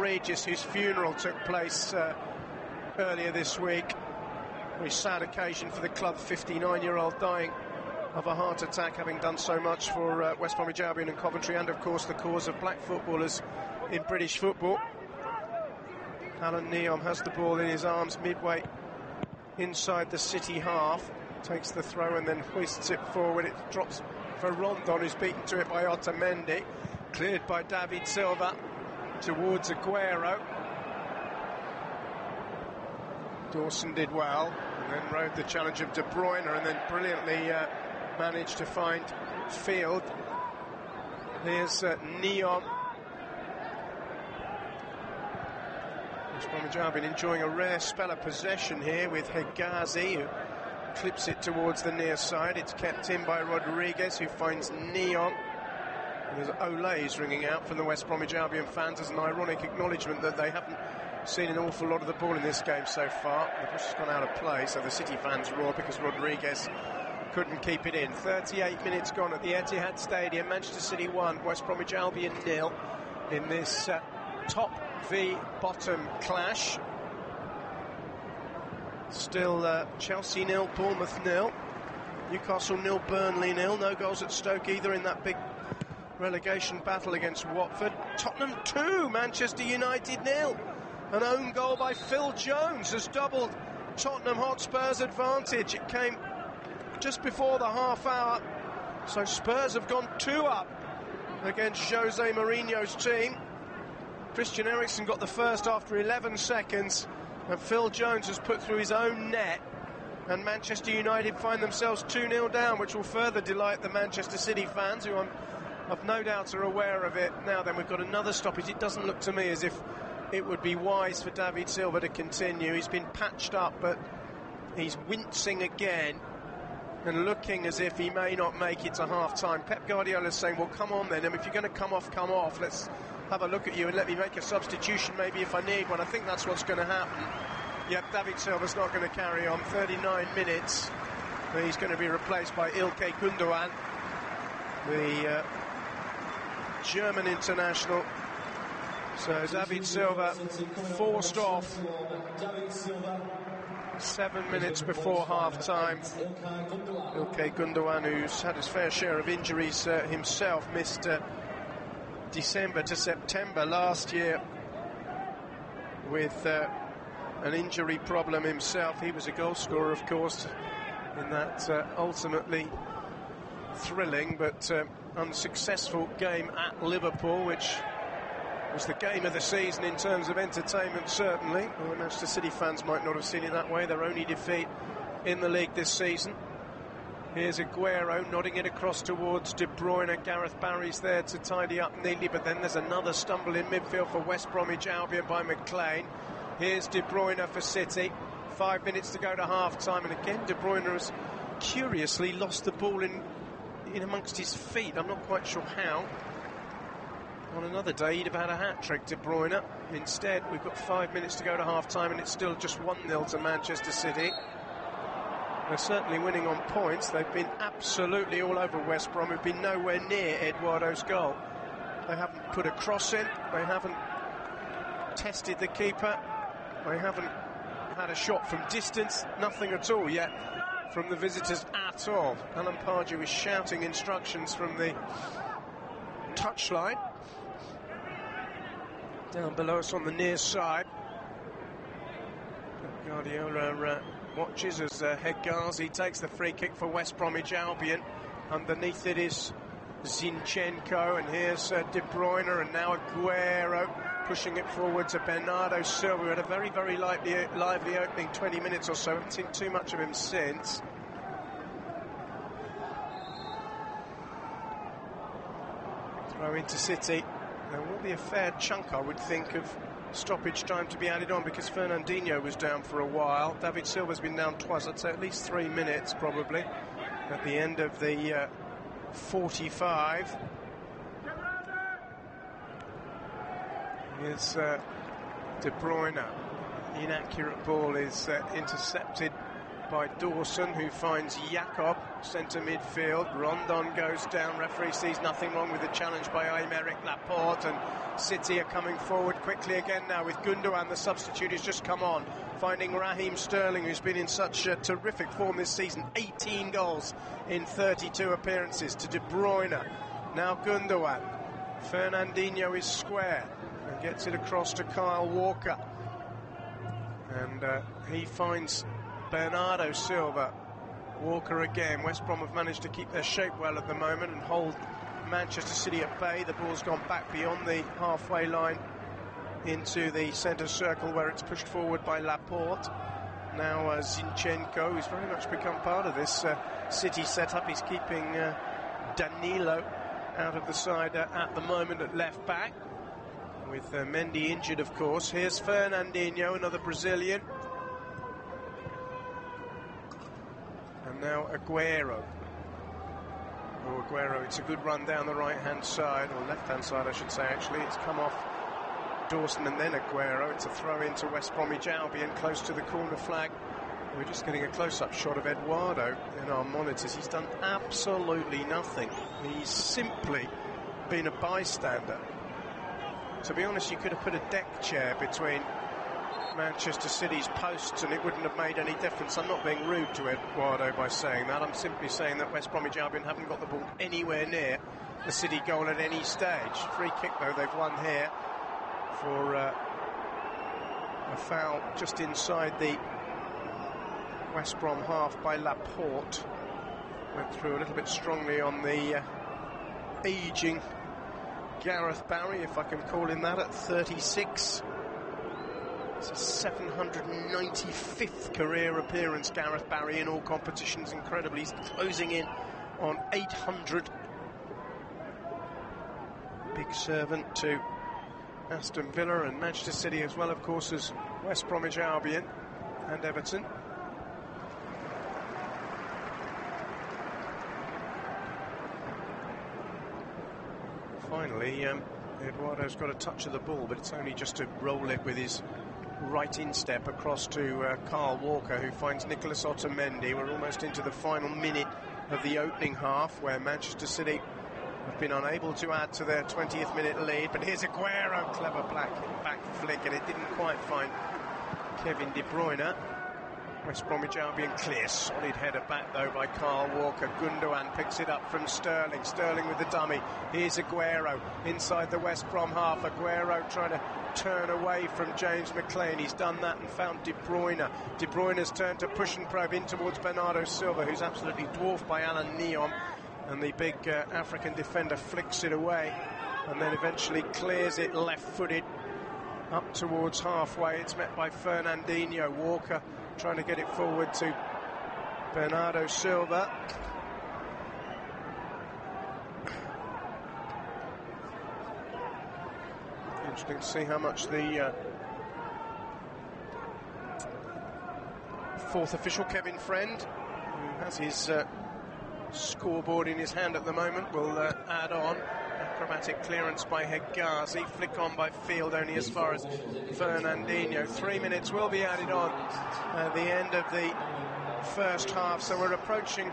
Regis, whose funeral took place earlier this week. Very sad occasion for the club, 59-year-old dying of a heart attack, having done so much for West Bromwich Albion and Coventry, and of course the cause of black footballers in British football. Alan Neom has the ball in his arms midway inside the City half, takes the throw and then hoists it forward. It drops for Rondon, who's beaten to it by Otamendi, cleared by David Silva towards Aguero. Dawson did well and then rode the challenge of De Bruyne and then brilliantly managed to find field. Here's Neom. West Bromwich Albion enjoying a rare spell of possession here with Hegazi, who clips it towards the near side. It's kept in by Rodriguez, who finds Neom. There's Olays ringing out from the West Bromwich Albion fans as an ironic acknowledgement that they haven't seen an awful lot of the ball in this game so far. The push has gone out of play, so the City fans roar because Rodriguez couldn't keep it in. 38 minutes gone at the Etihad Stadium. Manchester City 1, West Bromwich Albion 0 in this top v bottom clash. Still Chelsea 0, Bournemouth 0, Newcastle 0, Burnley 0. No goals at Stoke either in that big relegation battle against Watford. Tottenham 2, Manchester United 0. An own goal by Phil Jones has doubled Tottenham Hotspur's advantage. It came just before the half hour, so Spurs have gone 2 up against Jose Mourinho's team. Christian Eriksen got the first after 11 seconds, and Phil Jones has put through his own net, and Manchester United find themselves 2-0 down, which will further delight the Manchester City fans, who I've no doubt are aware of it. Now then, we've got another stoppage. It doesn't look to me as if it would be wise for David Silva to continue. He's been patched up, but he's wincing again and looking as if he may not make it to half-time. Pep Guardiola is saying, well, come on then, and if you're going to come off, let's have a look at you and let me make a substitution maybe if I need one. I think that's what's going to happen. Yep, David Silva's not going to carry on. 39 minutes. He's going to be replaced by Ilkay Gundogan, the German international. So David Silva forced off 7 minutes before half-time. Ilkay Gundogan, who's had his fair share of injuries himself, missed December to September last year with an injury problem himself. He was a goal scorer, of course, in that ultimately thrilling but unsuccessful game at Liverpool, which was the game of the season in terms of entertainment, certainly. Well, Manchester City fans might not have seen it that way. Their only defeat in the league this season. Here's Aguero nodding it across towards De Bruyne. Gareth Barry's there to tidy up neatly, but then there's another stumble in midfield for West Bromwich Albion by McLean. Here's De Bruyne for City. 5 minutes to go to half-time, and again De Bruyne has curiously lost the ball in amongst his feet. I'm not quite sure how. On another day he'd have had a hat-trick, De Bruyne. Instead, we've got 5 minutes to go to half-time, and it's still just 1-0 to Manchester City. They're certainly winning on points. They've been absolutely all over West Brom, who've been nowhere near Eduardo's goal. They haven't put a cross in, they haven't tested the keeper, they haven't had a shot from distance, nothing at all yet from the visitors at all. Alan Pardew is shouting instructions from the touchline down below us on the near side. Guardiola watches as Hegazi takes the free kick for West Bromwich Albion. Underneath it is Zinchenko, and here's De Bruyne, and now Aguero pushing it forward to Bernardo Silva, who had a very, very lively opening 20 minutes or so. I haven't seen too much of him since. Throw into City. There will be a fair chunk, I would think, of stoppage time to be added on, because Fernandinho was down for a while. David Silva's been down twice. I'd say at least 3 minutes probably at the end of the 45. Here's De Bruyne. Inaccurate ball is intercepted by Dawson, who finds Jakob, centre midfield. Rondon goes down, referee sees nothing wrong with the challenge by Aymeric Laporte, and City are coming forward quickly again now with Gundogan, the substitute, who's just come on, finding Raheem Sterling, who's been in such terrific form this season, 18 goals in 32 appearances, to De Bruyne. Now Gundogan, Fernandinho is square and gets it across to Kyle Walker, and he finds Bernardo Silva. Walker again. West Brom have managed to keep their shape well at the moment and hold Manchester City at bay. The ball's gone back beyond the halfway line into the centre circle, where it's pushed forward by Laporte. Now Zinchenko, who's very much become part of this City setup. He's keeping Danilo out of the side at the moment at left back, with Mendy injured, of course. Here's Fernandinho, another Brazilian. And now Aguero. It's a good run down the right-hand side, or left-hand side I should say actually. It's come off Dawson and then Aguero. It's a throw into West Bromwich Albion, close to the corner flag. We're just getting a close-up shot of Eduardo in our monitors. He's done absolutely nothing. He's simply been a bystander. To be honest, you could have put a deck chair between Manchester City's posts and it wouldn't have made any difference. I'm not being rude to Eduardo by saying that. I'm simply saying that West Bromwich Albion haven't got the ball anywhere near the City goal at any stage. Free kick though they've won here for a foul just inside the West Brom half by Laporte. Went through a little bit strongly on the ageing Gareth Barry, if I can call him that, at 36. It's his 795th career appearance, Gareth Barry, in all competitions. Incredibly, he's closing in on 800. Big servant to Aston Villa and Manchester City, as well, of course, as West Bromwich Albion and Everton. Finally, Eduardo's got a touch of the ball, but it's only just to roll it with his right instep across to Kyle Walker, who finds Nicolas Otamendi. We're almost into the final minute of the opening half, where Manchester City have been unable to add to their 20th minute lead. But here's Aguero, clever back flick, and it didn't quite find Kevin De Bruyne. West Bromwich Albion clear, solid header back though by Kyle Walker. Gundogan picks it up from Sterling. Sterling with the dummy. Here's Aguero inside the West Brom half. Aguero trying to turn away from James McLean. He's done that and found De Bruyne. De Bruyne's turned to push and probe in towards Bernardo Silva, who's absolutely dwarfed by Alan Neon, and the big African defender flicks it away and then eventually clears it left-footed up towards halfway. It's met by Fernandinho. Walker trying to get it forward to Bernardo Silva. Interesting to see how much the fourth official, Kevin Friend, who has his scoreboard in his hand at the moment, will add on. Acrobatic clearance by Hegazi, flick on by Field only as far as Fernandinho. 3 minutes will be added on at the end of the first half, so we're approaching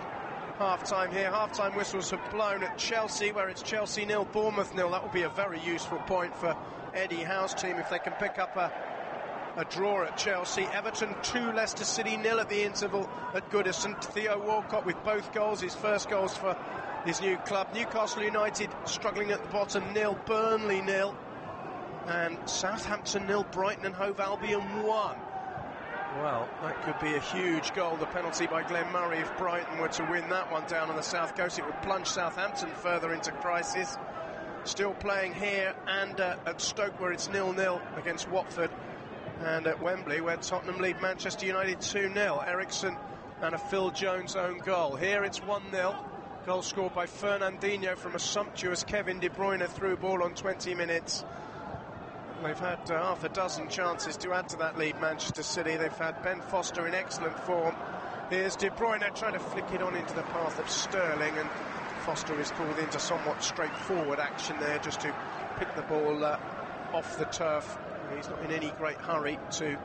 half-time here. Half-time whistles have blown at Chelsea, where it's Chelsea 0, Bournemouth 0. That will be a very useful point for Eddie Howe's team if they can pick up a draw at Chelsea. Everton 2, Leicester City 0 at the interval at Goodison. Theo Walcott with both goals, his first goals for his new club. Newcastle United struggling at the bottom 0, Burnley 0, and Southampton 0, Brighton and Hove Albion 1. Well, that could be a huge goal, the penalty by Glenn Murray. If Brighton were to win that one down on the south coast, it would plunge Southampton further into crisis. Still playing here and at Stoke, where it's 0-0 against Watford, and at Wembley, where Tottenham lead Manchester United 2-0. Ericsson and a Phil Jones own goal. Here it's 1-0. Goal scored by Fernandinho from a sumptuous Kevin De Bruyne through ball on 20 minutes. They've had half a dozen chances to add to that lead, Manchester City. They've had Ben Foster in excellent form. Here's De Bruyne trying to flick it on into the path of Sterling, and Foster is called into somewhat straightforward action there, just to pick the ball off the turf. He's not in any great hurry to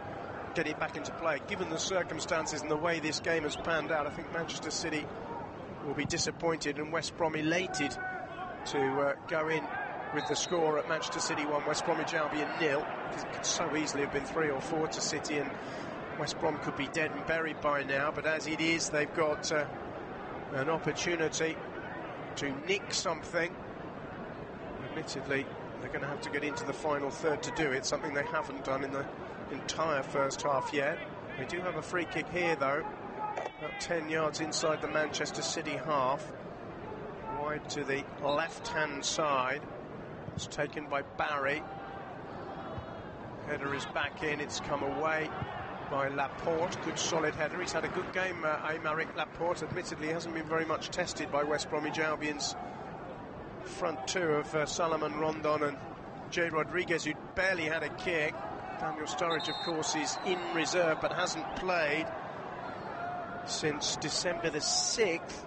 get it back into play. Given the circumstances and the way this game has panned out, I think Manchester City will be disappointed and West Brom elated to go in with the score at Manchester City 1, West Bromwich Albion 0, because it could so easily have been 3 or 4 to City and West Brom could be dead and buried by now. But as it is, they've got an opportunity to nick something. Admittedly, they're going to have to get into the final third to do it, something they haven't done in the entire first half yet. They do have a free kick here, though, about 10 yards inside the Manchester City half, wide to the left-hand side. It's taken by Barry. Header is back in, it's come away by Laporte. Good solid header. He's had a good game, Aymeric Laporte. Admittedly, hasn't been very much tested by West Bromwich Albion's front two of Salomon Rondon and Jay Rodriguez, who barely had a kick. Daniel Sturridge, of course, is in reserve but hasn't played since December the 6th.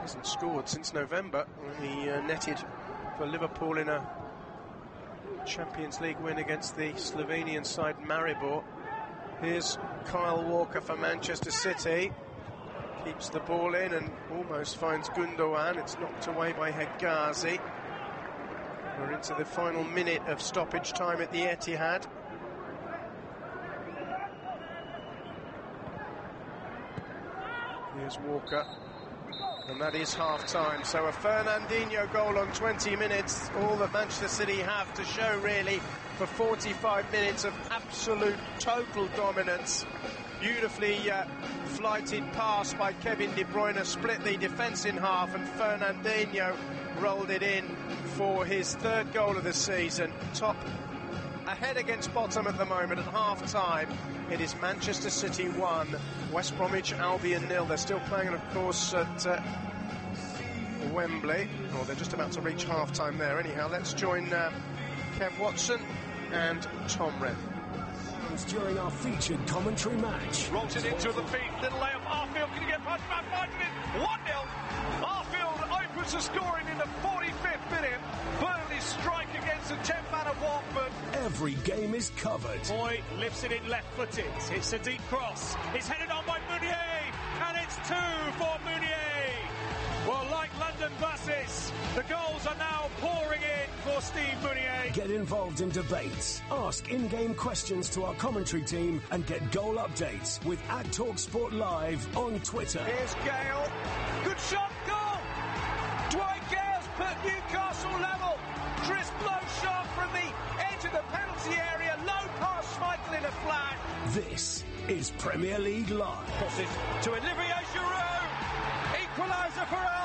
Hasn't scored since November when he netted for Liverpool in a Champions League win against the Slovenian side Maribor. Here's Kyle Walker for Manchester City. Keeps the ball in and almost finds Gundogan. It's knocked away by Hegazi. We're into the final minute of stoppage time at the Etihad. Here's Walker. And that is half-time. So a Fernandinho goal on 20 minutes. All that Manchester City have to show, really, for 45 minutes of absolute total dominance. Beautifully flighted pass by Kevin De Bruyne split the defence in half, and Fernandinho rolled it in for his third goal of the season. Top ahead against bottom at the moment at half-time. It is Manchester City 1, West Bromwich Albion 0. They're still playing, of course, at Wembley. Oh, they're just about to reach half-time there. Anyhow, let's join Kev Watson and Tom Wren. During our featured commentary match. Rolls it into the feet, little layup, Arfield, can he get past back, finds it, 1-0. Arfield opens the scoring in the 45th minute. Burnley strike against the 10th man of Watford. Every game is covered. Boyd lifts it in left-footed, it's a deep cross, it's headed on by Meunier, and it's 2 for Meunier. Well, like London buses, the goals are now pouring in for Steve Meunier. Get involved in debates, ask in-game questions to our commentary team, and get goal updates with @TalkSport Live on Twitter. Here's Gale. Good shot, goal! Dwight Gale's put Newcastle level. Crisp low shot from the edge of the penalty area. Low pass, Schmeichel in a flag. This is Premier League Live. Crosses to Olivier Giroud. Equaliser for us.